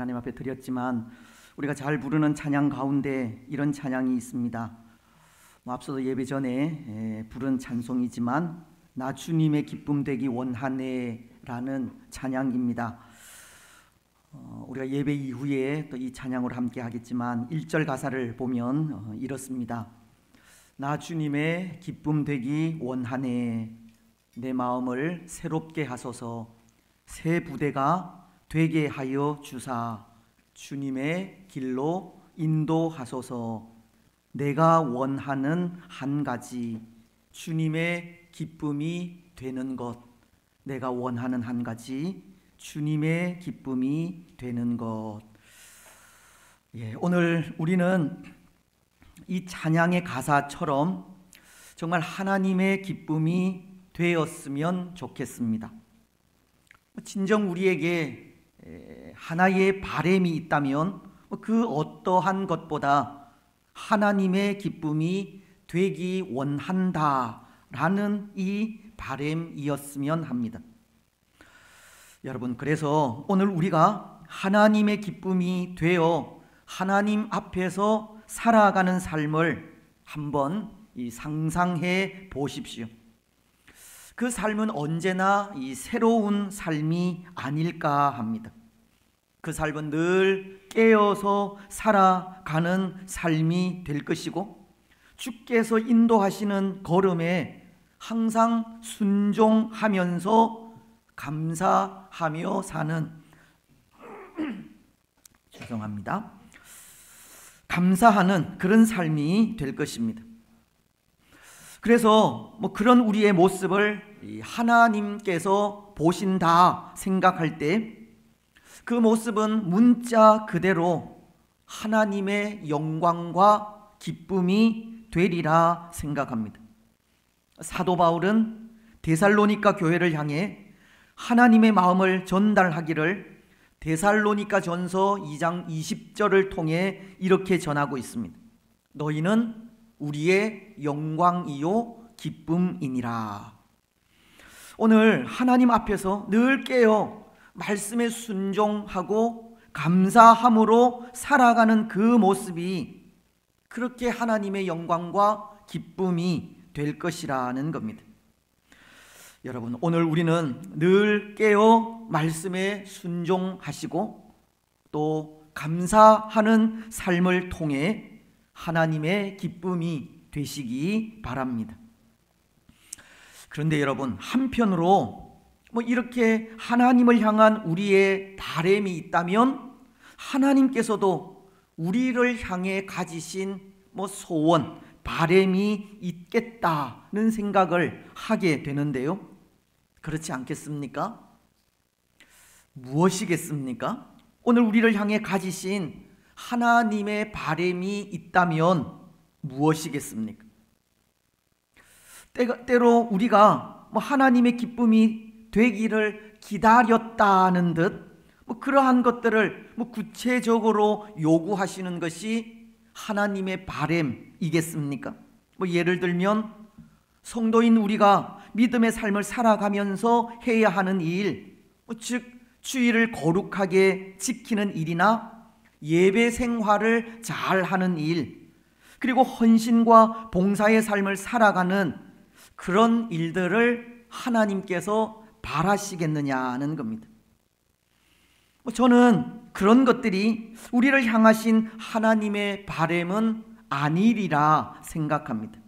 하나님 앞에 드렸지만 우리가 잘 부르는 찬양 가운데 이런 찬양이 있습니다. 앞서도 예배 전에 부른 찬송이지만 나 주님의 기쁨 되기 원하네 라는 찬양입니다. 우리가 예배 이후에 또 이 찬양으로 함께 하겠지만 1절 가사를 보면 이렇습니다. 나 주님의 기쁨 되기 원하네, 내 마음을 새롭게 하소서, 새 부대가 되게 하여 주사, 주님의 길로 인도하소서. 내가 원하는 한 가지, 주님의 기쁨이 되는 것. 내가 원하는 한 가지, 주님의 기쁨이 되는 것. 오늘 우리는 이 찬양의 가사처럼 정말 하나님의 기쁨이 되었으면 좋겠습니다. 진정 우리에게 하나의 바람이 있다면 그 어떠한 것보다 하나님의 기쁨이 되기 원한다라는 이 바람이었으면 합니다. 여러분, 그래서 오늘 우리가 하나님의 기쁨이 되어 하나님 앞에서 살아가는 삶을 한번 상상해 보십시오. 그 삶은 언제나 이 새로운 삶이 아닐까 합니다. 그 삶은 늘 깨어서 살아가는 삶이 될 것이고, 주께서 인도하시는 걸음에 항상 순종하면서 감사하며 사는 감사하는 그런 삶이 될 것입니다. 그래서 그런 우리의 모습을 하나님께서 보신다 생각할 때 그 모습은 문자 그대로 하나님의 영광과 기쁨이 되리라 생각합니다. 사도 바울은 데살로니가 교회를 향해 하나님의 마음을 전달하기를 데살로니가 전서 2장 20절을 통해 이렇게 전하고 있습니다. 너희는 우리의 영광이요 기쁨이니라. 오늘 하나님 앞에서 늘 깨어 말씀에 순종하고 감사함으로 살아가는 그 모습이 그렇게 하나님의 영광과 기쁨이 될 것이라는 겁니다. 여러분, 오늘 우리는 늘 깨어 말씀에 순종하시고 또 감사하는 삶을 통해 하나님의 기쁨이 되시기 바랍니다. 그런데 여러분, 한편으로 이렇게 하나님을 향한 우리의 바람이 있다면 하나님께서도 우리를 향해 가지신 소원, 바람이 있겠다는 생각을 하게 되는데요. 그렇지 않겠습니까? 무엇이겠습니까? 오늘 우리를 향해 가지신 하나님의 바람이 있다면 무엇이겠습니까? 때로 우리가 하나님의 기쁨이 되기를 기다렸다는 듯 그러한 것들을 구체적으로 요구하시는 것이 하나님의 바람이겠습니까? 예를 들면 성도인 우리가 믿음의 삶을 살아가면서 해야 하는 일, 즉 주일을 거룩하게 지키는 일이나 예배 생활을 잘하는 일, 그리고 헌신과 봉사의 삶을 살아가는 그런 일들을 하나님께서 바라시겠느냐는 겁니다. 저는 그런 것들이 우리를 향하신 하나님의 바람은 아니리라 생각합니다.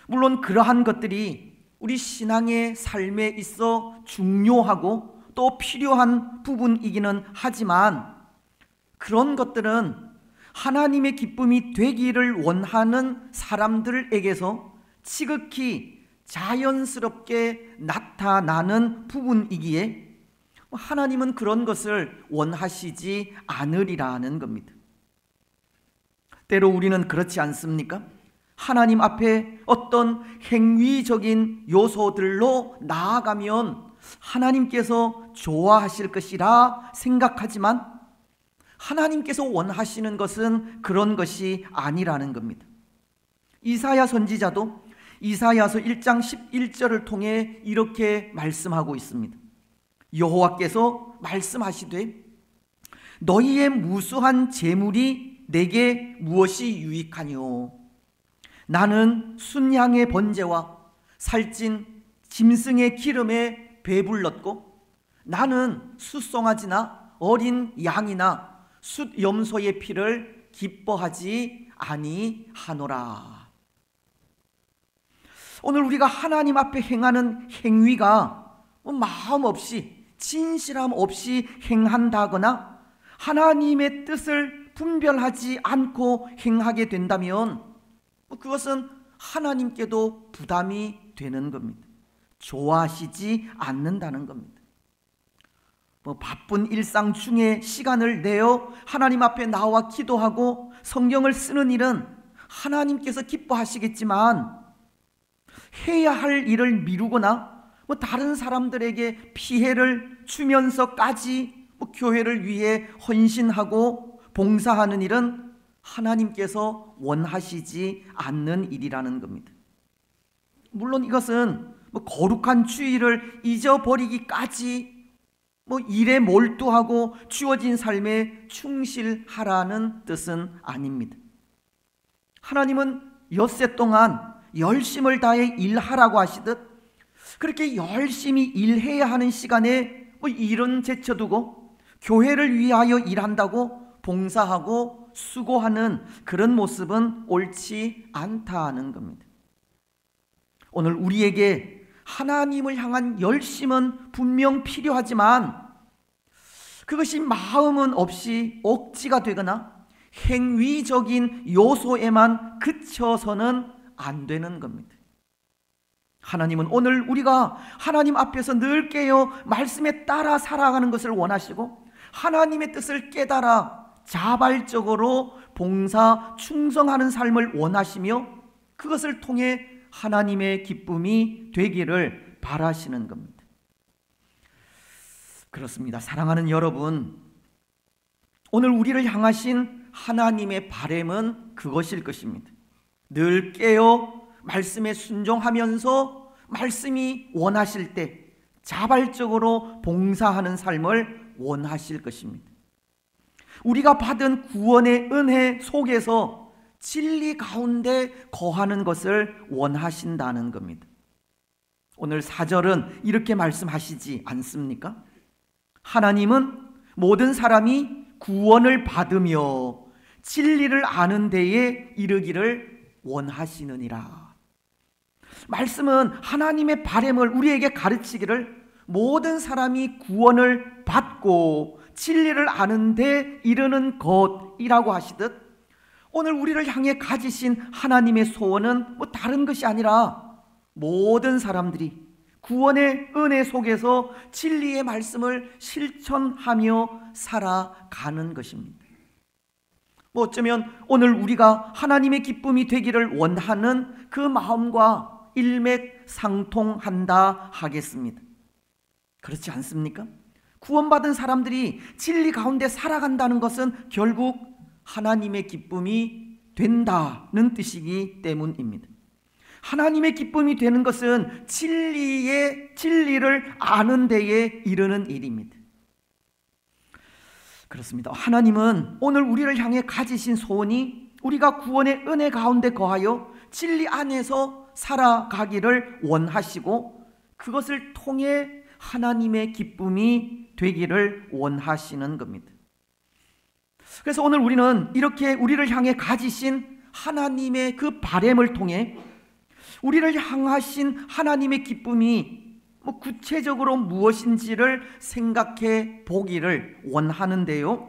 물론 그러한 것들이 우리 신앙의 삶에 있어 중요하고 또 필요한 부분이기는 하지만 그런 것들은 하나님의 기쁨이 되기를 원하는 사람들에게서 지극히 자연스럽게 나타나는 부분이기에 하나님은 그런 것을 원하시지 않으리라는 겁니다. 때로 우리는 그렇지 않습니까? 하나님 앞에 어떤 행위적인 요소들로 나아가면 하나님께서 좋아하실 것이라 생각하지만 하나님께서 원하시는 것은 그런 것이 아니라는 겁니다. 이사야 선지자도 이사야서 1장 11절을 통해 이렇게 말씀하고 있습니다. 여호와께서 말씀하시되 너희의 무수한 재물이 내게 무엇이 유익하뇨? 나는 순양의 번제와 살찐 짐승의 기름에 배불렀고 나는 숫송아지나 어린 양이나 숫염소의 피를 기뻐하지 아니하노라. 오늘 우리가 하나님 앞에 행하는 행위가 마음 없이 진실함 없이 행한다거나 하나님의 뜻을 분별하지 않고 행하게 된다면 그것은 하나님께도 부담이 되는 겁니다. 좋아하시지 않는다는 겁니다. 바쁜 일상 중에 시간을 내어 하나님 앞에 나와 기도하고 성경을 쓰는 일은 하나님께서 기뻐하시겠지만 해야 할 일을 미루거나 다른 사람들에게 피해를 주면서까지 교회를 위해 헌신하고 봉사하는 일은 하나님께서 원하시지 않는 일이라는 겁니다. 물론 이것은 거룩한 주의를 잊어버리기까지 일에 몰두하고 주어진 삶에 충실하라는 뜻은 아닙니다. 하나님은 엿새 동안 열심을 다해 일하라고 하시듯 그렇게 열심히 일해야 하는 시간에 일은 제쳐두고 교회를 위하여 일한다고 봉사하고 수고하는 그런 모습은 옳지 않다는 겁니다. 오늘 우리에게 하나님을 향한 열심은 분명 필요하지만 그것이 마음은 없이 억지가 되거나 행위적인 요소에만 그쳐서는 안 되는 겁니다. 하나님은 오늘 우리가 하나님 앞에서 늘 깨어 말씀에 따라 살아가는 것을 원하시고 하나님의 뜻을 깨달아 자발적으로 봉사 충성하는 삶을 원하시며 그것을 통해 하나님의 기쁨이 되기를 바라시는 겁니다. 그렇습니다. 사랑하는 여러분, 오늘 우리를 향하신 하나님의 바람은 그것일 것입니다. 늘 깨어 말씀에 순종하면서 말씀이 원하실 때 자발적으로 봉사하는 삶을 원하실 것입니다. 우리가 받은 구원의 은혜 속에서 진리 가운데 거하는 것을 원하신다는 겁니다. 오늘 4절은 이렇게 말씀하시지 않습니까? 하나님은 모든 사람이 구원을 받으며 진리를 아는 데에 이르기를 원하시느니라. 말씀은 하나님의 바람을 우리에게 가르치기를 모든 사람이 구원을 받고 진리를 아는 데 이르는 것이라고 하시듯 오늘 우리를 향해 가지신 하나님의 소원은 다른 것이 아니라 모든 사람들이 구원의 은혜 속에서 진리의 말씀을 실천하며 살아가는 것입니다. 어쩌면 오늘 우리가 하나님의 기쁨이 되기를 원하는 그 마음과 일맥상통한다 하겠습니다. 그렇지 않습니까? 구원받은 사람들이 진리 가운데 살아간다는 것은 결국 하나님의 기쁨이 된다는 뜻이기 때문입니다. 하나님의 기쁨이 되는 것은 진리를 아는 데에 이르는 일입니다. 그렇습니다. 하나님은 오늘 우리를 향해 가지신 소원이 우리가 구원의 은혜 가운데 거하여 진리 안에서 살아가기를 원하시고 그것을 통해 하나님의 기쁨이 되기를 원하시는 겁니다. 그래서 오늘 우리는 이렇게 우리를 향해 가지신 하나님의 그 바람을 통해 우리를 향하신 하나님의 기쁨이 구체적으로 무엇인지를 생각해 보기를 원하는데요,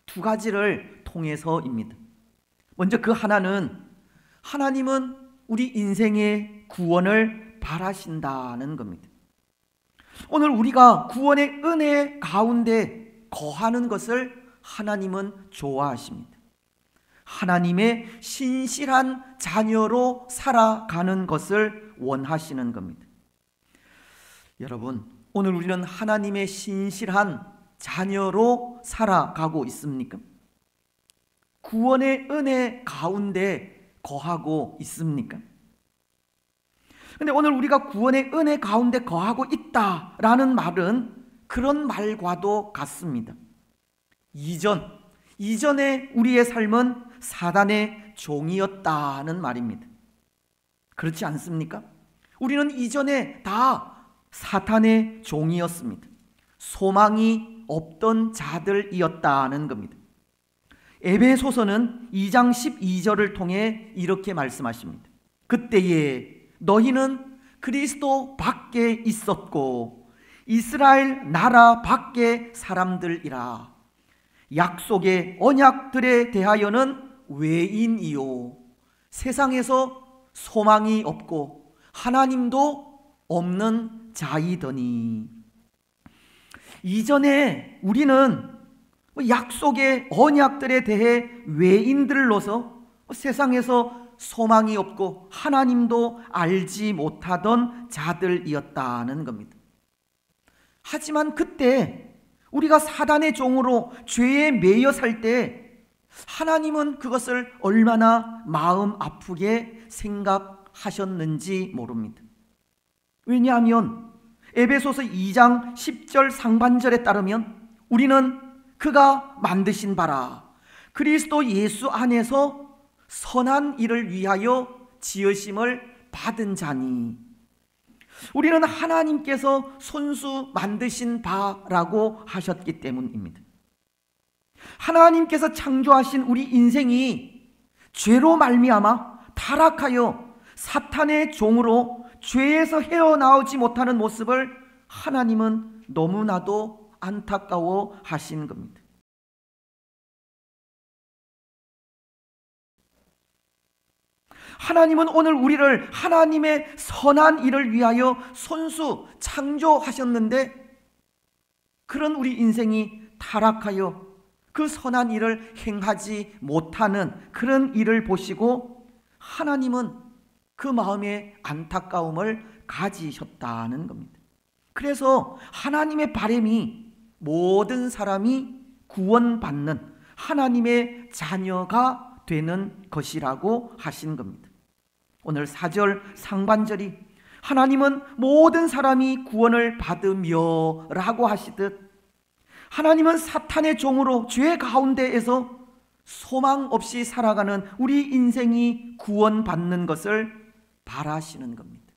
두 가지를 통해서입니다. 먼저 그 하나는 하나님은 우리 인생의 구원을 바라신다는 겁니다. 오늘 우리가 구원의 은혜 가운데 거하는 것을 하나님은 좋아하십니다. 하나님의 신실한 자녀로 살아가는 것을 원하시는 겁니다. 여러분, 오늘 우리는 하나님의 신실한 자녀로 살아가고 있습니까? 구원의 은혜 가운데 거하고 있습니까? 근데 오늘 우리가 구원의 은혜 가운데 거하고 있다라는 말은 그런 말과도 같습니다. 이전에 우리의 삶은 사단의 종이었다는 말입니다. 그렇지 않습니까? 우리는 이전에 다 사탄의 종이었습니다. 소망이 없던 자들이었다는 겁니다. 에베소서는 2장 12절을 통해 이렇게 말씀하십니다. 그때에 너희는 그리스도 밖에 있었고 이스라엘 나라 밖의 사람들이라. 약속의 언약들에 대하여는 외인이요 세상에서 소망이 없고 하나님도 없는 자이더니. 이전에 우리는 약속의 언약들에 대해 외인들로서 세상에서 소망이 없고 하나님도 알지 못하던 자들이었다는 겁니다. 하지만 그때 우리가 사단의 종으로 죄에 매여 살 때 하나님은 그것을 얼마나 마음 아프게 생각하셨는지 모릅니다. 왜냐하면 에베소서 2장 10절 상반절에 따르면 우리는 그가 만드신 바라 그리스도 예수 안에서 선한 일을 위하여 지으심을 받은 자니. 우리는 하나님께서 손수 만드신 바라고 하셨기 때문입니다. 하나님께서 창조하신 우리 인생이 죄로 말미암아 타락하여 사탄의 종으로 죄에서 헤어나오지 못하는 모습을 하나님은 너무나도 안타까워 하신 겁니다. 하나님은 오늘 우리를 하나님의 선한 일을 위하여 손수 창조하셨는데 그런 우리 인생이 타락하여 그 선한 일을 행하지 못하는 그런 일을 보시고 하나님은 그 마음에 안타까움을 가지셨다는 겁니다. 그래서 하나님의 바람이 모든 사람이 구원받는 하나님의 자녀가 되는 것이라고 하신 겁니다. 오늘 4절 상반절이 하나님은 모든 사람이 구원을 받으며 라고 하시듯 하나님은 사탄의 종으로 죄 가운데에서 소망 없이 살아가는 우리 인생이 구원받는 것을 바라시는 겁니다.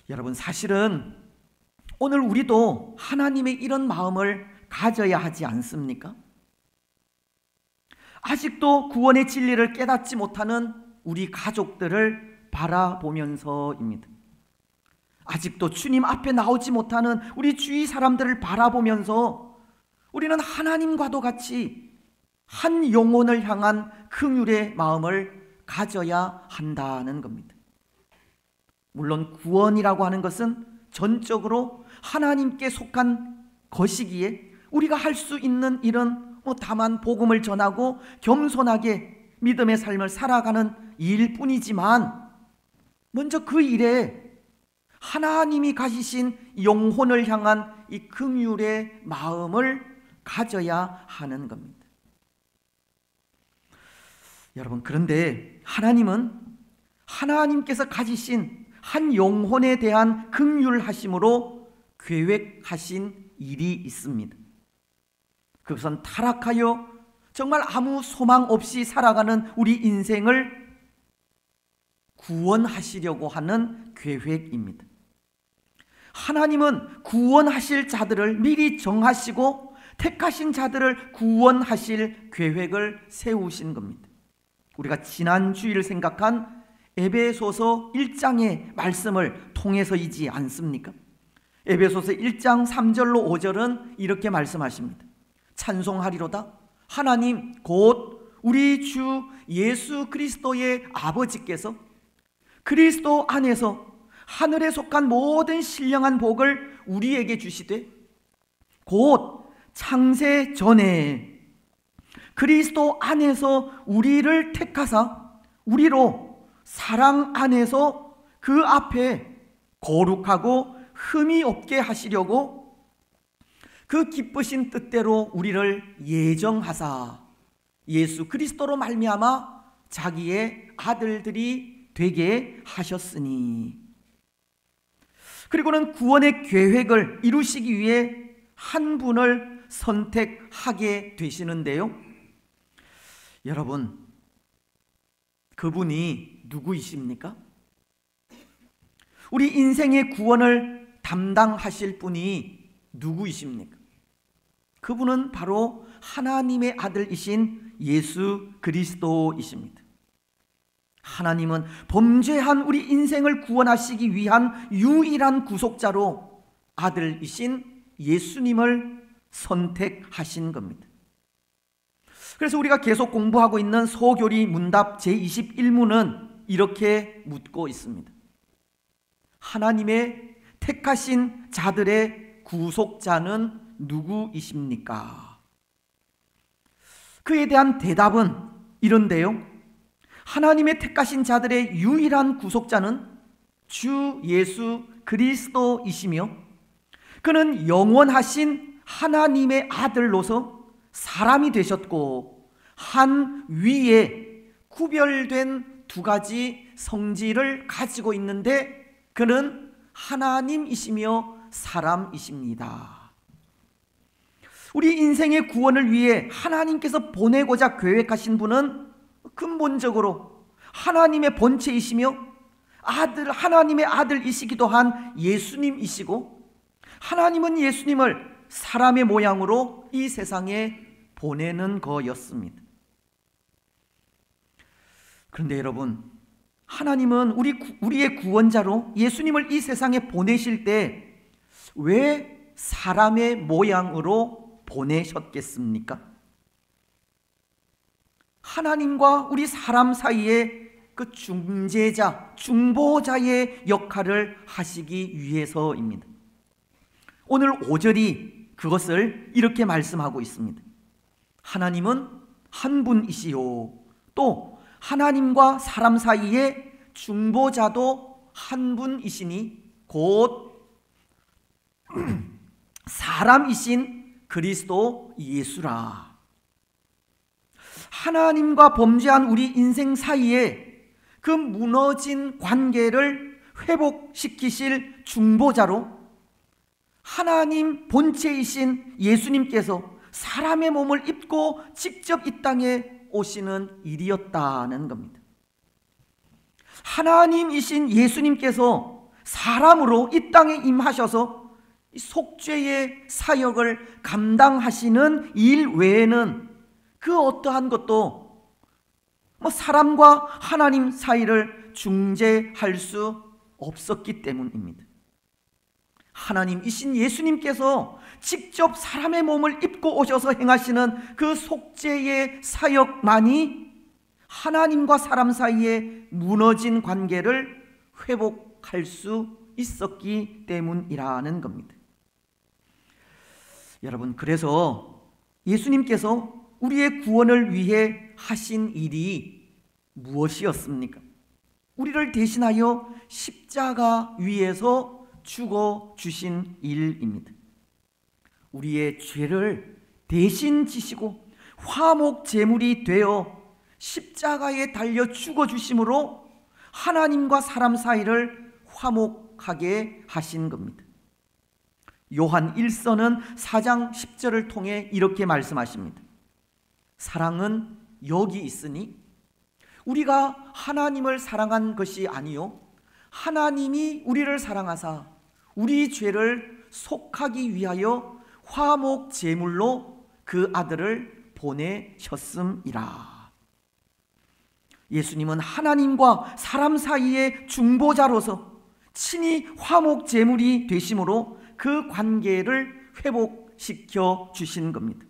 여러분, 사실은 오늘 우리도 하나님의 이런 마음을 가져야 하지 않습니까? 아직도 구원의 진리를 깨닫지 못하는 우리 가족들을 바라보면서입니다. 아직도 주님 앞에 나오지 못하는 우리 주위 사람들을 바라보면서 우리는 하나님과도 같이 한 영혼을 향한 긍휼의 마음을 가져야 한다는 겁니다. 물론 구원이라고 하는 것은 전적으로 하나님께 속한 것이기에 우리가 할 수 있는 일은 다만 복음을 전하고 겸손하게 믿음의 삶을 살아가는 일뿐이지만 먼저 그 일에 하나님이 가지신 영혼을 향한 이 긍휼의 마음을 가져야 하는 겁니다. 여러분, 그런데 하나님은 하나님께서 가지신 한 영혼에 대한 긍휼하심으로 계획하신 일이 있습니다. 그것은 타락하여 정말 아무 소망 없이 살아가는 우리 인생을 구원하시려고 하는 계획입니다. 하나님은 구원하실 자들을 미리 정하시고 택하신 자들을 구원하실 계획을 세우신 겁니다. 우리가 지난 주일 생각한 에베소서 1장의 말씀을 통해서이지 않습니까? 에베소서 1장 3절로 5절은 이렇게 말씀하십니다. 찬송하리로다 하나님 곧 우리 주 예수 그리스도의 아버지께서 그리스도 안에서 하늘에 속한 모든 신령한 복을 우리에게 주시되 곧 창세 전에 그리스도 안에서 우리를 택하사 우리로 사랑 안에서 그 앞에 거룩하고 흠이 없게 하시려고 그 기쁘신 뜻대로 우리를 예정하사 예수 그리스도로 말미암아 자기의 아들들이 되게 하셨으니. 그리고는 구원의 계획을 이루시기 위해 한 분을 선택하게 되시는데요. 여러분, 그분이 누구이십니까? 우리 인생의 구원을 담당하실 분이 누구이십니까? 그분은 바로 하나님의 아들이신 예수 그리스도이십니다. 하나님은 범죄한 우리 인생을 구원하시기 위한 유일한 구속자로 아들이신 예수님을 선택하신 겁니다. 그래서 우리가 계속 공부하고 있는 소교리 문답 제21문은 이렇게 묻고 있습니다. 하나님의 택하신 자들의 구속자는 누구이십니까? 그에 대한 대답은 이런데요. 하나님의 택하신 자들의 유일한 구속자는 주 예수 그리스도이시며 그는 영원하신 하나님의 아들로서 사람이 되셨고 한 위에 구별된 두 가지 성질을 가지고 있는데 그는 하나님이시며 사람이십니다. 우리 인생의 구원을 위해 하나님께서 보내고자 계획하신 분은 근본적으로 하나님의 본체이시며 하나님의 아들이시기도 한 예수님이시고, 하나님은 예수님을 사람의 모양으로 이 세상에 보내는 거였습니다. 그런데 여러분, 하나님은 우리의 구원자로 예수님을 이 세상에 보내실 때 왜 사람의 모양으로 보내셨겠습니까? 하나님과 우리 사람 사이에 그 중재자, 중보자의 역할을 하시기 위해서입니다. 오늘 5절이 그것을 이렇게 말씀하고 있습니다. 하나님은 한 분이시요, 또 하나님과 사람 사이에 중보자도 한 분이시니 곧 사람이신 그리스도 예수라. 하나님과 범죄한 우리 인생 사이에 그 무너진 관계를 회복시키실 중보자로 하나님 본체이신 예수님께서 사람의 몸을 입고 직접 이 땅에 오시는 일이었다는 겁니다. 하나님이신 예수님께서 사람으로 이 땅에 임하셔서 속죄의 사역을 감당하시는 일 외에는 그 어떠한 것도 사람과 하나님 사이를 중재할 수 없었기 때문입니다. 하나님이신 예수님께서 직접 사람의 몸을 입고 오셔서 행하시는 그 속죄의 사역만이 하나님과 사람 사이의 무너진 관계를 회복할 수 있었기 때문이라는 겁니다. 여러분, 그래서 예수님께서 우리의 구원을 위해 하신 일이 무엇이었습니까? 우리를 대신하여 십자가 위에서 죽어 주신 일입니다. 우리의 죄를 대신 지시고 화목 제물이 되어 십자가에 달려 죽어 주심으로 하나님과 사람 사이를 화목하게 하신 겁니다. 요한 1서는 4장 10절을 통해 이렇게 말씀하십니다. 사랑은 여기 있으니 우리가 하나님을 사랑한 것이 아니요 하나님이 우리를 사랑하사 우리 죄를 속하기 위하여 화목 제물로 그 아들을 보내셨음이라. 예수님은 하나님과 사람 사이의 중보자로서 친히 화목 제물이 되심으로 그 관계를 회복시켜 주신 겁니다.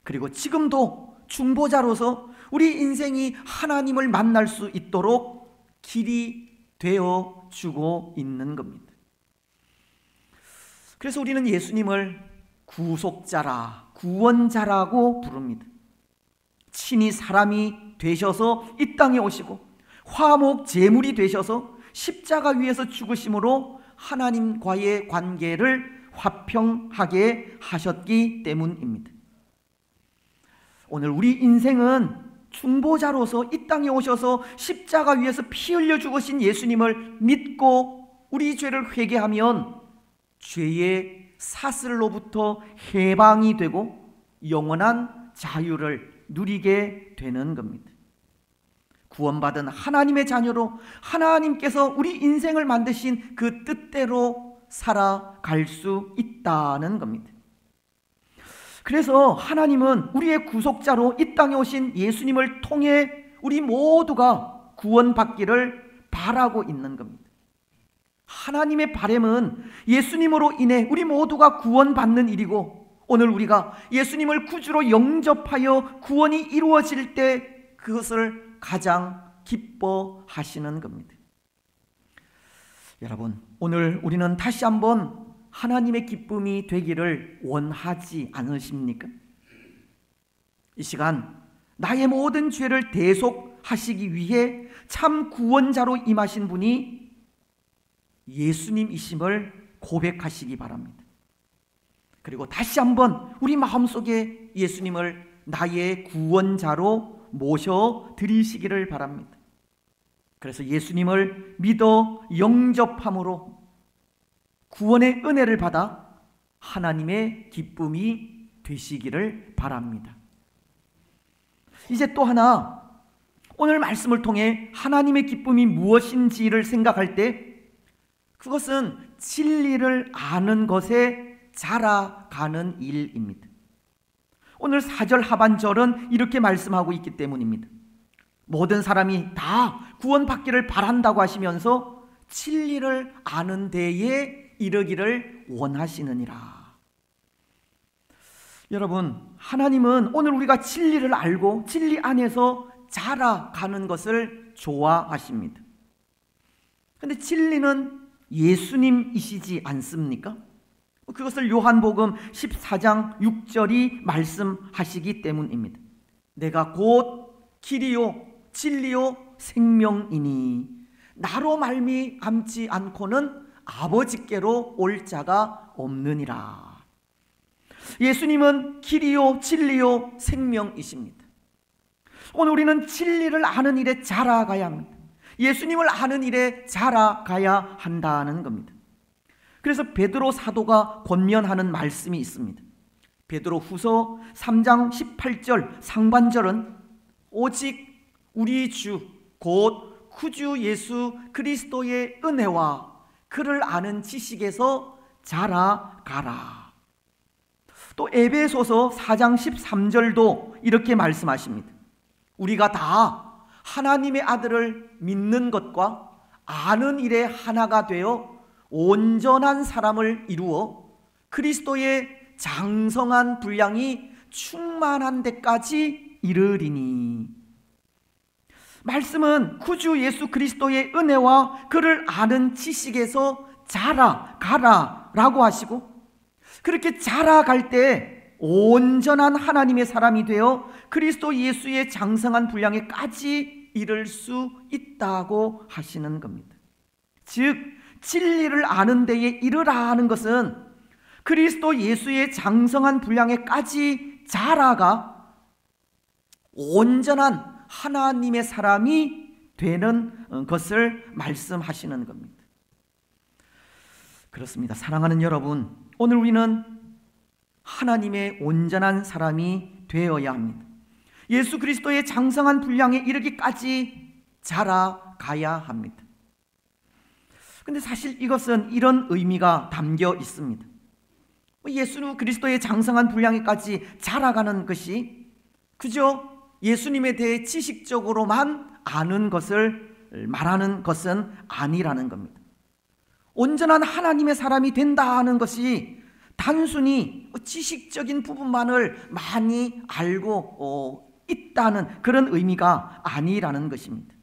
그리고 지금도 중보자로서 우리 인생이 하나님을 만날 수 있도록 길이 되어 주고 있는 겁니다. 그래서 우리는 예수님을 구속자라, 구원자라고 부릅니다. 친히 사람이 되셔서 이 땅에 오시고 화목 제물이 되셔서 십자가 위에서 죽으심으로 하나님과의 관계를 화평하게 하셨기 때문입니다. 오늘 우리 인생은 중보자로서 이 땅에 오셔서 십자가 위에서 피 흘려 죽으신 예수님을 믿고 우리 죄를 회개하면 죄의 사슬로부터 해방이 되고 영원한 자유를 누리게 되는 겁니다. 구원받은 하나님의 자녀로 하나님께서 우리 인생을 만드신 그 뜻대로 살아갈 수 있다는 겁니다. 그래서 하나님은 우리의 구속자로 이 땅에 오신 예수님을 통해 우리 모두가 구원받기를 바라고 있는 겁니다. 하나님의 바람은 예수님으로 인해 우리 모두가 구원받는 일이고, 오늘 우리가 예수님을 구주로 영접하여 구원이 이루어질 때 그것을 가장 기뻐하시는 겁니다. 여러분, 오늘 우리는 다시 한번 하나님의 기쁨이 되기를 원하지 않으십니까? 이 시간 나의 모든 죄를 대속하시기 위해 참 구원자로 임하신 분이 예수님이심을 고백하시기 바랍니다. 그리고 다시 한번 우리 마음속에 예수님을 나의 구원자로 모셔드리시기를 바랍니다. 그래서 예수님을 믿어 영접함으로 구원의 은혜를 받아 하나님의 기쁨이 되시기를 바랍니다. 이제 또 하나, 오늘 말씀을 통해 하나님의 기쁨이 무엇인지를 생각할 때 그것은 진리를 아는 것에 자라가는 일입니다. 오늘 4절 하반절은 이렇게 말씀하고 있기 때문입니다. 모든 사람이 다 구원받기를 바란다고 하시면서 진리를 아는 데에 이르기를 원하시느니라. 여러분, 하나님은 오늘 우리가 진리를 알고 진리 안에서 자라가는 것을 좋아하십니다. 그런데 진리는 예수님이시지 않습니까? 그것을 요한복음 14장 6절이 말씀하시기 때문입니다. 내가 곧 길이요 진리요 생명이니 나로 말미암지 않고는 아버지께로 올 자가 없느니라. 예수님은 길이요 진리요 생명이십니다. 오늘 우리는 진리를 아는 일에 자라가야 합니다. 예수님을 아는 일에 자라가야 한다는 겁니다. 그래서 베드로 사도가 권면하는 말씀이 있습니다. 베드로 후서 3장 18절 상반절은 오직 우리 주 곧 구주 예수 그리스도의 은혜와 그를 아는 지식에서 자라가라. 또 에베소서 4장 13절도 이렇게 말씀하십니다. 우리가 다 하나님의 아들을 믿는 것과 아는 일에 하나가 되어 온전한 사람을 이루어 그리스도의 장성한 분량이 충만한 데까지 이르리니. 말씀은 구주 예수 그리스도의 은혜와 그를 아는 지식에서 자라가라 라고 하시고, 그렇게 자라갈 때 온전한 하나님의 사람이 되어 그리스도 예수의 장성한 분량에까지 이를 수 있다고 하시는 겁니다. 즉 진리를 아는 데에 이르라 하는 것은 그리스도 예수의 장성한 분량에까지 자라가 온전한 하나님의 사람이 되는 것을 말씀하시는 겁니다. 그렇습니다. 사랑하는 여러분, 오늘 우리는 하나님의 온전한 사람이 되어야 합니다. 예수 그리스도의 장성한 분량에 이르기까지 자라가야 합니다. 근데 사실 이것은 이런 의미가 담겨 있습니다. 예수 그리스도의 장성한 분량에까지 자라가는 것이 그저 예수님에 대해 지식적으로만 아는 것을 말하는 것은 아니라는 겁니다. 온전한 하나님의 사람이 된다 하는 것이 단순히 지식적인 부분만을 많이 알고 있다는 그런 의미가 아니라는 것입니다.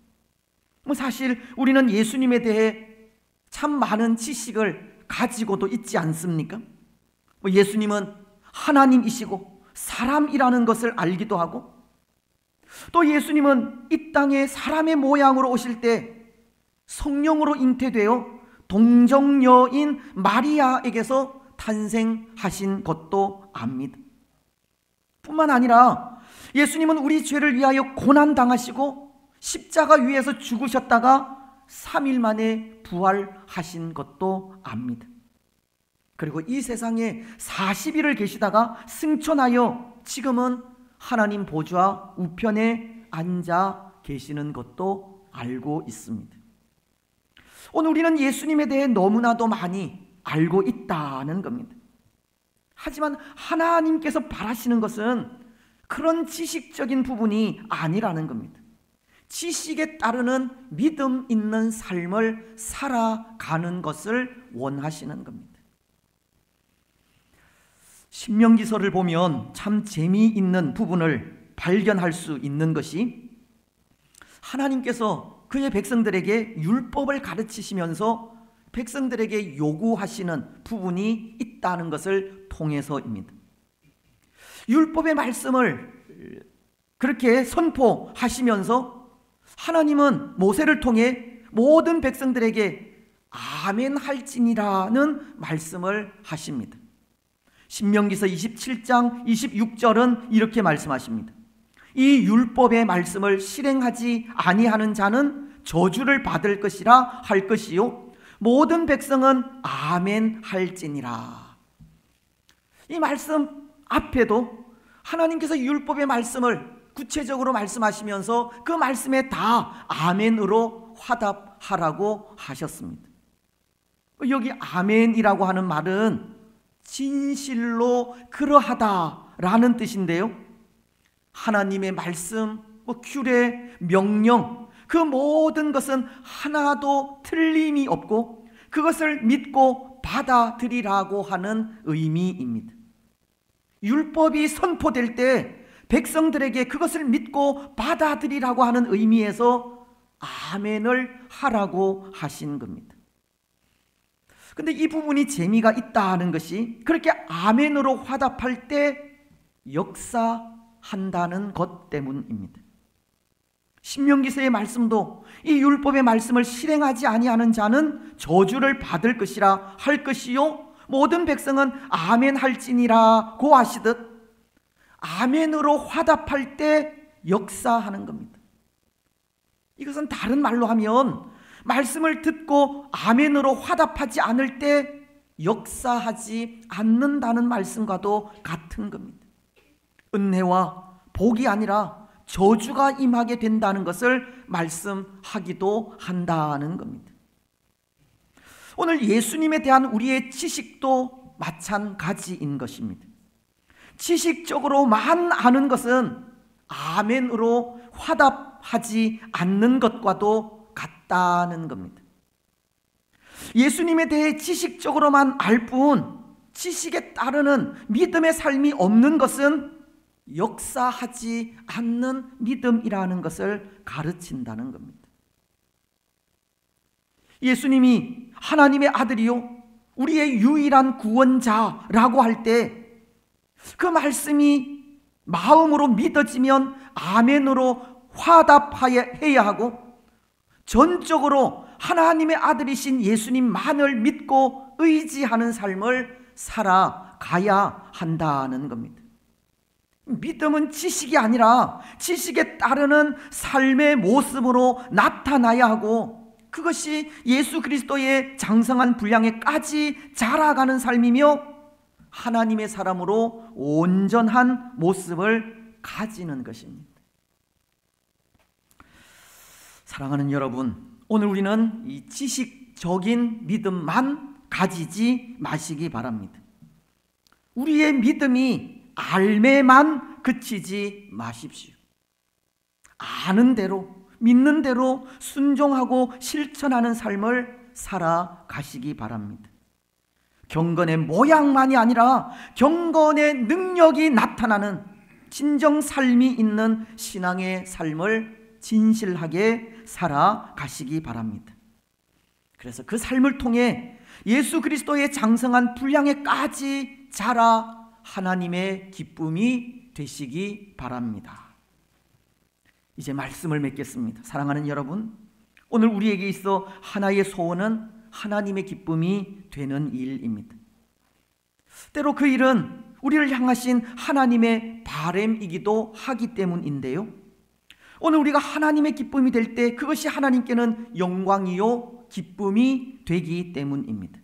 사실 우리는 예수님에 대해 참 많은 지식을 가지고도 있지 않습니까? 예수님은 하나님이시고 사람이라는 것을 알기도 하고, 또 예수님은 이 땅에 사람의 모양으로 오실 때 성령으로 잉태되어 동정녀인 마리아에게서 탄생하신 것도 압니다. 뿐만 아니라 예수님은 우리 죄를 위하여 고난당하시고 십자가 위에서 죽으셨다가 3일 만에 부활하신 것도 압니다. 그리고 이 세상에 40일을 계시다가 승천하여 지금은 하나님 보좌 우편에 앉아 계시는 것도 알고 있습니다. 오늘 우리는 예수님에 대해 너무나도 많이 알고 있다는 겁니다. 하지만 하나님께서 바라시는 것은 그런 지식적인 부분이 아니라는 겁니다. 지식에 따르는 믿음 있는 삶을 살아가는 것을 원하시는 겁니다. 신명기서를 보면 참 재미있는 부분을 발견할 수 있는 것이, 하나님께서 그의 백성들에게 율법을 가르치시면서 백성들에게 요구하시는 부분이 있다는 것을 통해서입니다. 율법의 말씀을 그렇게 선포하시면서 하나님은 모세를 통해 모든 백성들에게 아멘 할지니라는 말씀을 하십니다. 신명기서 27장 26절은 이렇게 말씀하십니다. 이 율법의 말씀을 실행하지 아니하는 자는 저주를 받을 것이라 할 것이요 모든 백성은 아멘 할지니라. 이 말씀 앞에도 하나님께서 율법의 말씀을 구체적으로 말씀하시면서 그 말씀에 다 아멘으로 화답하라고 하셨습니다. 여기 아멘이라고 하는 말은 진실로 그러하다라는 뜻인데요, 하나님의 말씀, 규례, 명령, 그 모든 것은 하나도 틀림이 없고 그것을 믿고 받아들이라고 하는 의미입니다. 율법이 선포될 때 백성들에게 그것을 믿고 받아들이라고 하는 의미에서 아멘을 하라고 하신 겁니다. 근데 이 부분이 재미가 있다는 것이, 그렇게 아멘으로 화답할 때 역사한다는 것 때문입니다. 신명기서의 말씀도 이 율법의 말씀을 실행하지 아니하는 자는 저주를 받을 것이라 할 것이요 모든 백성은 아멘 할지니라고 하시듯 아멘으로 화답할 때 역사하는 겁니다. 이것은 다른 말로 하면 말씀을 듣고 아멘으로 화답하지 않을 때 역사하지 않는다는 말씀과도 같은 겁니다. 은혜와 복이 아니라 저주가 임하게 된다는 것을 말씀하기도 한다는 겁니다. 오늘 예수님에 대한 우리의 지식도 마찬가지인 것입니다. 지식적으로만 아는 것은 아멘으로 화답하지 않는 것과도 같다는 겁니다. 예수님에 대해 지식적으로만 알 뿐 지식에 따르는 믿음의 삶이 없는 것은 역사하지 않는 믿음이라는 것을 가르친다는 겁니다. 예수님이 하나님의 아들이요 우리의 유일한 구원자라고 할 때 그 말씀이 마음으로 믿어지면 아멘으로 화답해야 하고, 전적으로 하나님의 아들이신 예수님만을 믿고 의지하는 삶을 살아가야 한다는 겁니다. 믿음은 지식이 아니라 지식에 따르는 삶의 모습으로 나타나야 하고, 그것이 예수 그리스도의 장성한 분량에까지 자라가는 삶이며 하나님의 사람으로 온전한 모습을 가지는 것입니다. 사랑하는 여러분, 오늘 우리는 이 지식적인 믿음만 가지지 마시기 바랍니다. 우리의 믿음이 알매만 그치지 마십시오. 아는 대로, 믿는 대로 순종하고 실천하는 삶을 살아가시기 바랍니다. 경건의 모양만이 아니라 경건의 능력이 나타나는 진정 삶이 있는 신앙의 삶을 진실하게 살아가시기 바랍니다. 그래서 그 삶을 통해 예수 그리스도의 장성한 분량에까지 자라 하나님의 기쁨이 되시기 바랍니다. 이제 말씀을 맺겠습니다. 사랑하는 여러분, 오늘 우리에게 있어 하나의 소원은 하나님의 기쁨이 되는 일입니다. 때로 그 일은 우리를 향하신 하나님의 바램이기도 하기 때문인데요, 오늘 우리가 하나님의 기쁨이 될 때 그것이 하나님께는 영광이요 기쁨이 되기 때문입니다.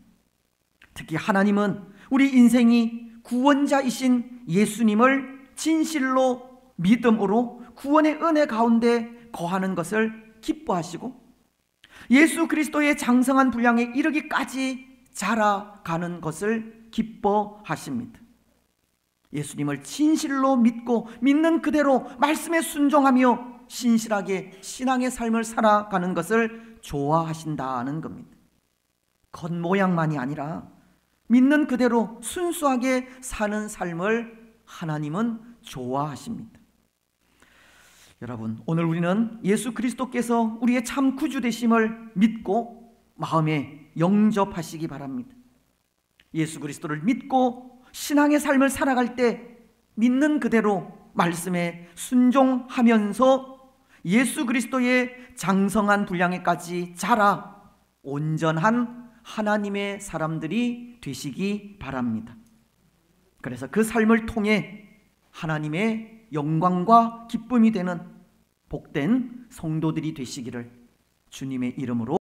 특히 하나님은 우리 인생이 구원자이신 예수님을 진실로 믿음으로 구원의 은혜 가운데 거하는 것을 기뻐하시고 예수 그리스도의 장성한 분량에 이르기까지 자라가는 것을 기뻐하십니다. 예수님을 진실로 믿고 믿는 그대로 말씀에 순종하며 신실하게 신앙의 삶을 살아가는 것을 좋아하신다는 겁니다. 겉모양만이 아니라 믿는 그대로 순수하게 사는 삶을 하나님은 좋아하십니다. 여러분, 오늘 우리는 예수 그리스도께서 우리의 참 구주 되심을 믿고 마음에 영접하시기 바랍니다. 예수 그리스도를 믿고 신앙의 삶을 살아갈 때 믿는 그대로 말씀에 순종하면서 예수 그리스도의 장성한 분량에까지 자라 온전한 하나님의 사람들이 되시기 바랍니다. 그래서 그 삶을 통해 하나님의 영광과 기쁨이 되는 복된 성도들이 되시기를 주님의 이름으로